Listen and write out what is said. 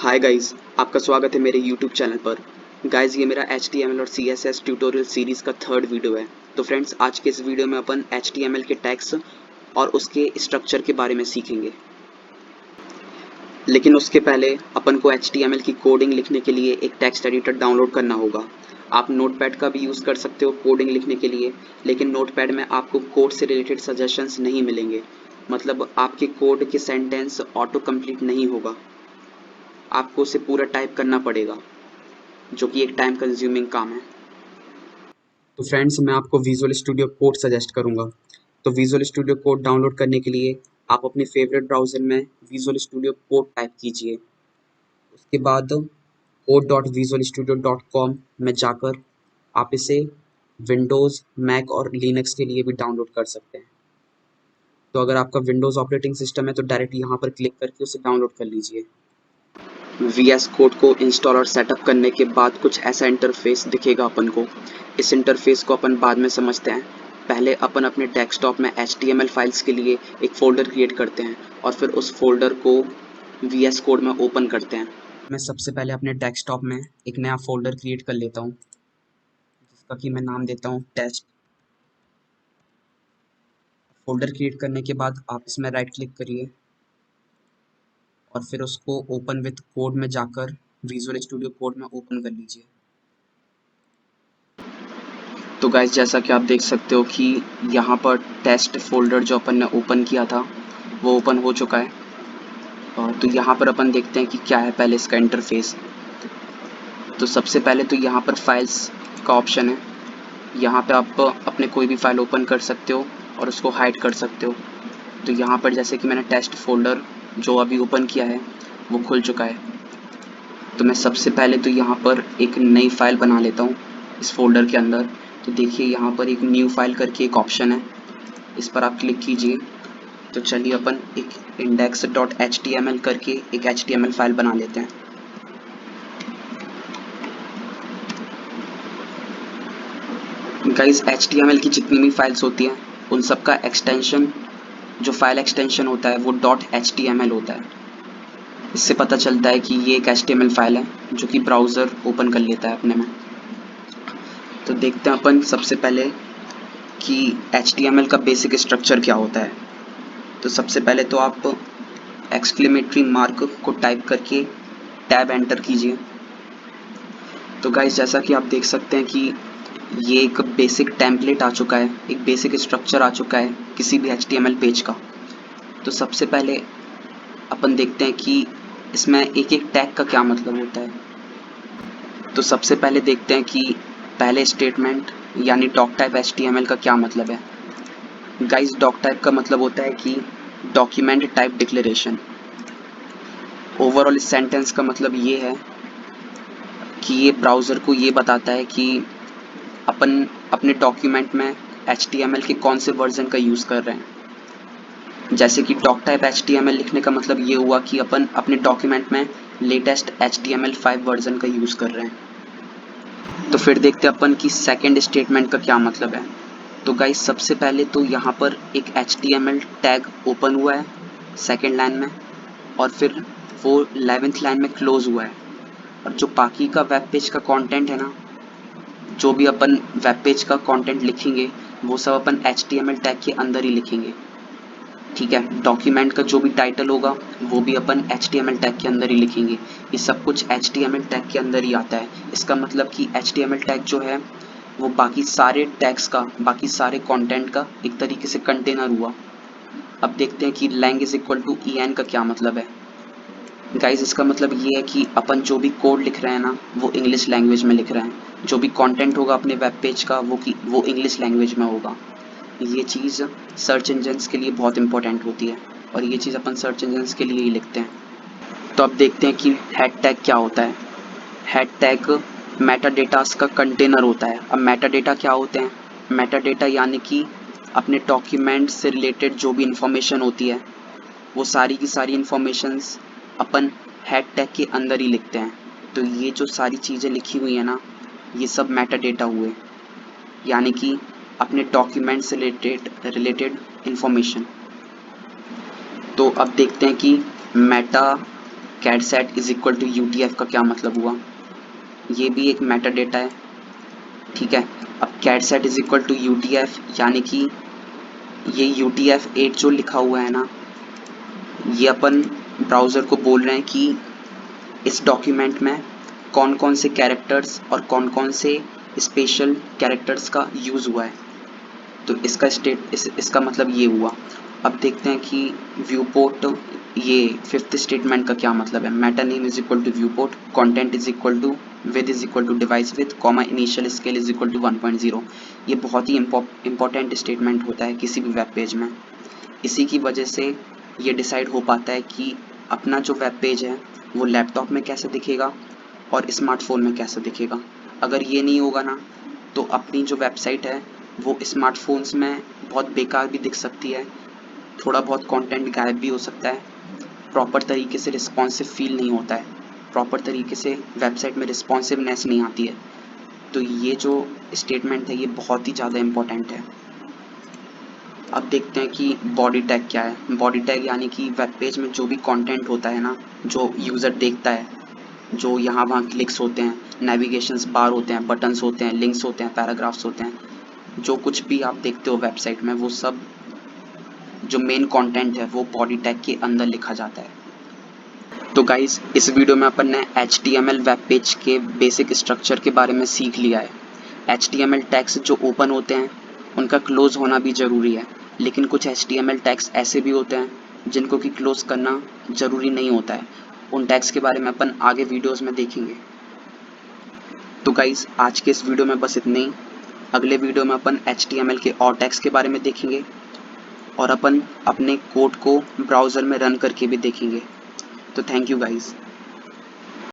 Hi guys, आपका स्वागत है मेरे यूट्यूब चैनल पर। गाइस, ये मेरा HTML और CSS ट्यूटोरियल सीरीज़ का थर्ड वीडियो है। तो फ्रेंड्स, आज के इस वीडियो में अपन HTML के टैग्स और उसके स्ट्रक्चर के बारे में सीखेंगे। लेकिन उसके पहले अपन को HTML की कोडिंग लिखने के लिए एक टेक्स्ट एडिटर डाउनलोड करना होगा। आप नोटपैड का भी यूज़ कर सकते हो कोडिंग लिखने के लिए, लेकिन नोटपैड में आपको कोड से रिलेटेड सजेशंस नहीं मिलेंगे। मतलब आपके कोड के सेंटेंस ऑटो कंप्लीट नहीं होगा, आपको उसे पूरा टाइप करना पड़ेगा, जो कि एक टाइम कंज्यूमिंग काम है। तो फ्रेंड्स, मैं आपको विजुअल स्टूडियो कोड सजेस्ट करूंगा। तो विजुअल स्टूडियो कोड डाउनलोड करने के लिए आप अपने फेवरेट ब्राउज़र में विजुअल स्टूडियो कोड टाइप कीजिए। उसके बाद code.visualstudio.com में जाकर आप इसे विंडोज़, मैक और लिनक्स के लिए भी डाउनलोड कर सकते हैं। तो अगर आपका विंडोज़ ऑपरेटिंग सिस्टम है तो डायरेक्ट यहाँ पर क्लिक करके उसे डाउनलोड कर लीजिए। VS कोड को इंस्टॉल और सेटअप करने के बाद कुछ ऐसा इंटरफेस दिखेगा अपन को। इस इंटरफेस को अपन बाद में समझते हैं। पहले अपन अपने डेस्कटॉप में HTML फाइल्स के लिए एक फ़ोल्डर क्रिएट करते हैं और फिर उस फ़ोल्डर को VS कोड में ओपन करते हैं। मैं सबसे पहले अपने डेस्कटॉप में एक नया फ़ोल्डर क्रिएट कर लेता हूँ, जिसका कि मैं नाम देता हूँ टेस्ट। फ़ोल्डर क्रिएट करने के बाद आप इसमें राइट क्लिक करिए और फिर उसको ओपन विथ कोड में जाकर विजुअल स्टूडियो कोड में ओपन कर लीजिए। तो गाइस, जैसा कि आप देख सकते हो कि यहाँ पर टेस्ट फोल्डर जो अपन ने ओपन किया था वो ओपन हो चुका है। तो यहाँ पर अपन देखते हैं कि क्या है पहले इसका इंटरफेस। तो सबसे पहले तो यहाँ पर फाइल्स का ऑप्शन है। यहाँ पे आप अपने कोई भी फाइल ओपन कर सकते हो और उसको हाइड कर सकते हो। तो यहाँ पर जैसे कि मैंने टेस्ट फोल्डर जो अभी ओपन किया है वो खुल चुका है। तो मैं सबसे पहले तो यहाँ पर एक नई फाइल बना लेता हूँ इस फोल्डर के अंदर। तो देखिए यहाँ पर एक न्यू फाइल करके एक ऑप्शन है, इस पर आप क्लिक कीजिए। तो चलिए अपन एक index.html करके एक HTML फाइल बना लेते हैं। गाइस, HTML की जितनी भी फाइल्स होती हैं उन सब का एक्सटेंशन, जो फाइल एक्सटेंशन होता है वो .html होता है। इससे पता चलता है कि ये एक HTML फाइल है जो कि ब्राउज़र ओपन कर लेता है अपने में। तो देखते हैं अपन सबसे पहले कि HTML का बेसिक स्ट्रक्चर क्या होता है। तो सबसे पहले तो आप एक्सक्लेमेटरी मार्क को टाइप करके टैब एंटर कीजिए। तो गाइस, जैसा कि आप देख सकते हैं कि ये एक बेसिक टेम्पलेट आ चुका है, एक बेसिक स्ट्रक्चर आ चुका है किसी भी HTML पेज का। तो सबसे पहले अपन देखते हैं कि इसमें एक एक टैग का क्या मतलब होता है। तो सबसे पहले देखते हैं कि पहले स्टेटमेंट यानी डॉक टाइप HTML का क्या मतलब है। गाइस, डॉक टाइप का मतलब होता है कि डॉक्यूमेंट टाइप डिक्लेरेशन। ओवरऑल इस सेंटेंस का मतलब ये है कि ये ब्राउज़र को ये बताता है कि अपन अपने डॉक्यूमेंट में HTML के कौन से वर्जन का यूज़ कर रहे हैं। जैसे कि डॉक टाइप HTML लिखने का मतलब ये हुआ कि अपन अपने डॉक्यूमेंट में लेटेस्ट HTML5 वर्जन का यूज़ कर रहे हैं। तो फिर देखते हैं अपन कि सेकेंड स्टेटमेंट का क्या मतलब है। तो गाइस, सबसे पहले तो यहाँ पर एक HTML टैग ओपन हुआ है सेकेंड लाइन में, और फिर वो 11th लाइन में क्लोज हुआ है। और जो बाकी का वेब पेज का कंटेंट है ना, जो भी अपन वेब पेज का कंटेंट लिखेंगे वो सब अपन HTML टैग के अंदर ही लिखेंगे। ठीक है, डॉक्यूमेंट का जो भी टाइटल होगा वो भी अपन HTML टैग के अंदर ही लिखेंगे। ये सब कुछ HTML टैग के अंदर ही आता है। इसका मतलब कि HTML टैग जो है वो बाकी सारे टैग्स का, बाकी सारे कंटेंट का एक तरीके से कंटेनर हुआ। अब देखते हैं कि lang is equal to en का क्या मतलब है। गाइस, इसका मतलब ये है कि अपन जो भी कोड लिख रहे हैं ना वो इंग्लिश लैंग्वेज में लिख रहे हैं। जो भी कंटेंट होगा अपने वेब पेज का वो इंग्लिश लैंग्वेज में होगा। ये चीज़ सर्च इंजन्स के लिए बहुत इंपॉर्टेंट होती है और ये चीज़ अपन सर्च इंजन्स के लिए ही लिखते हैं। तो अब देखते हैं कि हेड टैग क्या होता है। हेड टैग मेटा डेटास का कंटेनर होता है। अब मेटा डेटा क्या होते हैं? मेटा डेटा यानी कि अपने डॉक्यूमेंट से रिलेटेड जो भी इंफॉर्मेशन होती है वो सारी की सारी इंफॉर्मेशंस अपन हेड टैग के अंदर ही लिखते हैं। तो ये जो सारी चीज़ें लिखी हुई है ना, ये सब मेटा डेटा हुए, यानी कि अपने डॉक्यूमेंट से रिलेटेड इंफॉर्मेशन। तो अब देखते हैं कि meta cat set is equal to UTF का क्या मतलब हुआ, ये भी एक मेटा डेटा है, ठीक है। अब cat set is equal to UTF यानी कि ये UTF-8 जो लिखा हुआ है ना, ये अपन ब्राउज़र को बोल रहे हैं कि इस डॉक्यूमेंट में कौन कौन से कैरेक्टर्स और कौन कौन से स्पेशल कैरेक्टर्स का यूज़ हुआ है। तो इसका मतलब ये हुआ। अब देखते हैं कि व्यू पोर्ट, ये फिफ्थ स्टेटमेंट का क्या मतलब है। Meta name is equal to view port, content is equal to with is equal to device with, comma initial scale is equal to 1.0। ये बहुत ही इंपॉर्टेंट स्टेटमेंट होता है किसी भी वेब पेज में। इसी की वजह से ये डिसाइड हो पाता है कि अपना जो वेब पेज है वो लैपटॉप में कैसे दिखेगा और स्मार्टफोन में कैसे दिखेगा। अगर ये नहीं होगा ना तो अपनी जो वेबसाइट है वो स्मार्टफोन्स में बहुत बेकार भी दिख सकती है, थोड़ा बहुत कंटेंट गायब भी हो सकता है, प्रॉपर तरीके से रिस्पॉन्सिव फील नहीं होता है, प्रॉपर तरीके से वेबसाइट में रिस्पॉन्सिवनेस नहीं आती है। तो ये जो स्टेटमेंट है ये बहुत ही ज़्यादा इम्पोर्टेंट है। अब देखते हैं कि बॉडी टैग क्या है। बॉडी टैग यानी कि वेब पेज में जो भी कंटेंट होता है ना, जो यूज़र देखता है, जो यहाँ वहाँ क्लिक्स होते हैं, नेविगेशंस बार होते हैं, बटन्स होते हैं, लिंक्स होते हैं, पैराग्राफ्स होते हैं, जो कुछ भी आप देखते हो वेबसाइट में वो सब जो मेन कंटेंट है वो बॉडी टैग के अंदर लिखा जाता है। तो गाइस इस वीडियो में अपन ने HTML वेब पेज के बेसिक स्ट्रक्चर के बारे में सीख लिया है। HTML टैग्स जो ओपन होते हैं उनका क्लोज होना भी ज़रूरी है, लेकिन कुछ HTML टैग्स ऐसे भी होते हैं जिनको कि क्लोज करना ज़रूरी नहीं होता है। उन टैग्स के बारे में अपन आगे वीडियोस में देखेंगे। तो गाइस आज के इस वीडियो में बस इतने ही। अगले वीडियो में अपन HTML के और टैग्स के बारे में देखेंगे और अपन अपने कोड को ब्राउज़र में रन करके भी देखेंगे। तो थैंक यू गाइस।